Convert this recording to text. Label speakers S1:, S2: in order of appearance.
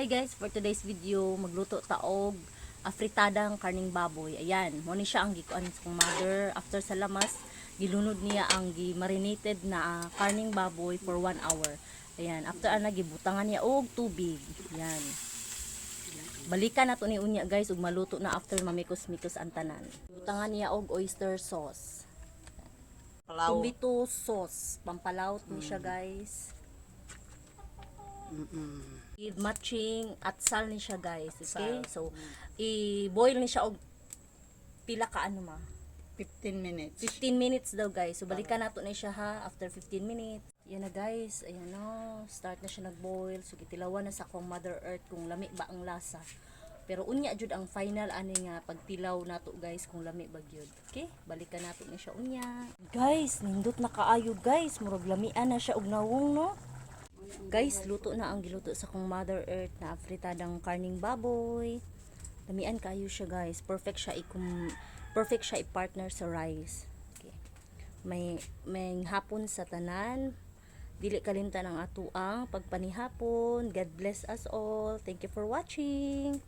S1: Hi guys, for today's video, magluto taog afritadang karning baboy. Ayan, mo ni siya ang gikuan kong mother. After sa lamas, gilunod niya ang gi-marinated na karning baboy for 1 hour. Ayan, after ana gibutangan niya og tubig. Ayan. Balikan nato ni unya guys ug maluto na after mamikos-mikos ang tanan. Butangan niya og oyster sauce.
S2: Palaw.
S1: Tomato sauce, pampalawt ni siya guys. Matching atsal ni siya guys, okay? So i-boil ni siya og pila ka ano ma
S2: 15 minutes.
S1: 15 minutes daw guys. So balikan nato na siya ha after 15 minutes. Yan na guys, ayan no, start na siya nag-boil. So gitilawan na sa akong Mother Earth kung lami ba ang lasa. Pero unya jud ang final ani nga pagtilaw nato guys kung lami ba gyud. Okay? Balikan nato na siya unya. Guys, nindot na kaayo guys, murag lamian na siya og nawong no. Guys, luto na ang giluto sa kong Mother Earth na afritadang karning baboy. Lamian kayo siya guys. Perfect siya i-partner sa rice. Okay. May hapon sa tanan. Dili kalimtan ang atuang pagpanihapon. God bless us all. Thank you for watching.